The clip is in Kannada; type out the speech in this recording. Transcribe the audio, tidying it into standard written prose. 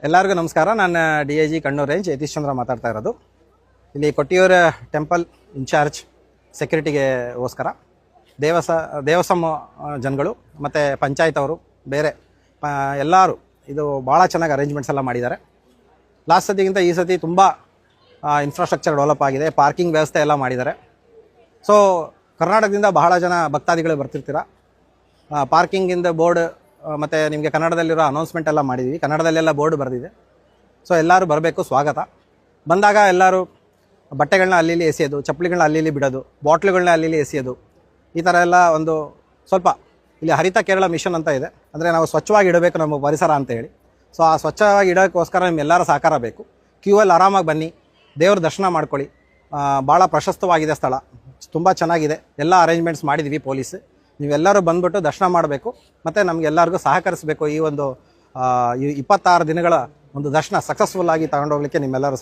ಎಲ್ಲರಿಗೂ ನಮಸ್ಕಾರ. ನಾನು DIG ಕಣ್ಣೂರು ರೇಂಜ್ ಯತೀಶ್ ಚಂದ್ರ ಮಾತಾಡ್ತಾ ಇರೋದು. ಇಲ್ಲಿ ಕೊಟ್ಟಿಯೂರು ಟೆಂಪಲ್ ಇನ್ಚಾರ್ಜ್ ಸೆಕ್ಯೂರಿಟಿಗೆಗೋಸ್ಕರ ದೇವಸ್ಥಾನ ಜನಗಳು ಮತ್ತು ಪಂಚಾಯತ್ ಅವರು ಬೇರೆ ಎಲ್ಲರೂ ಇದು ಭಾಳ ಚೆನ್ನಾಗಿ ಅರೇಂಜ್ಮೆಂಟ್ಸ್ ಎಲ್ಲ ಮಾಡಿದ್ದಾರೆ. ಲಾಸ್ಟ್ ಸತಿಗಿಂತ ಈ ಸತಿ ತುಂಬ ಇನ್ಫ್ರಾಸ್ಟ್ರಕ್ಚರ್ ಡೆವಲಪ್ ಆಗಿದೆ, ಪಾರ್ಕಿಂಗ್ ವ್ಯವಸ್ಥೆ ಎಲ್ಲ ಮಾಡಿದ್ದಾರೆ. ಸೊ ಕರ್ನಾಟಕದಿಂದ ಬಹಳ ಜನ ಭಕ್ತಾದಿಗಳು ಬರ್ತಿರ್ತೀರ. ಪಾರ್ಕಿಂಗಿಂದ ಬೋರ್ಡ್ ಮತ್ತು ನಿಮಗೆ ಕನ್ನಡದಲ್ಲಿರೋ ಅನೌನ್ಸ್ಮೆಂಟ್ ಎಲ್ಲ ಮಾಡಿದ್ದೀವಿ, ಕನ್ನಡದಲ್ಲೆಲ್ಲ ಬೋರ್ಡ್ ಬರೆದಿದೆ. ಸೊ ಎಲ್ಲರೂ ಬರಬೇಕು, ಸ್ವಾಗತ. ಬಂದಾಗ ಎಲ್ಲರೂ ಬಟ್ಟೆಗಳನ್ನ ಅಲ್ಲಿ ಎಸೆಯೋದು, ಚಪ್ಪಲಿಗಳನ್ನ ಅಲ್ಲಿ ಬಿಡೋದು, ಬಾಟ್ಲುಗಳನ್ನ ಅಲ್ಲಿ ಎಸೆಯೋದು, ಈ ಥರ ಎಲ್ಲ ಒಂದು ಸ್ವಲ್ಪ ಇಲ್ಲಿ ಹರಿತ ಕೇರಳ ಮಿಷನ್ ಅಂತ ಇದೆ. ಅಂದರೆ ನಾವು ಸ್ವಚ್ಛವಾಗಿ ಇಡಬೇಕು ನಮ್ಮ ಪರಿಸರ ಅಂತ ಹೇಳಿ. ಸೊ ಆ ಸ್ವಚ್ಛವಾಗಿ ಇಡೋಕ್ಕೋಸ್ಕರ ನಿಮ್ಮೆಲ್ಲರ ಸಹಕಾರ ಬೇಕು. ಕ್ಯೂವಲ್ಲಿ ಆರಾಮಾಗಿ ಬನ್ನಿ, ದೇವ್ರ ದರ್ಶನ ಮಾಡ್ಕೊಳ್ಳಿ. ಭಾಳ ಪ್ರಶಸ್ತವಾಗಿದೆ ಸ್ಥಳ, ತುಂಬ ಚೆನ್ನಾಗಿದೆ. ಎಲ್ಲ ಅರೇಂಜ್ಮೆಂಟ್ಸ್ ಮಾಡಿದ್ದೀವಿ ಪೊಲೀಸ್. ನೀವೆಲ್ಲರೂ ಬಂದುಬಿಟ್ಟು ದರ್ಶನ ಮಾಡಬೇಕು ಮತ್ತು ನಮಗೆಲ್ಲರಿಗೂ ಸಹಕರಿಸಬೇಕು. ಈ ಒಂದು 26 ದಿನಗಳ ಒಂದು ದರ್ಶನ ಸಕ್ಸಸ್ಫುಲ್ ಆಗಿ ತಗೊಂಡೋಗ್ಲಿಕ್ಕೆ ನಿಮ್ಮೆಲ್ಲರೂ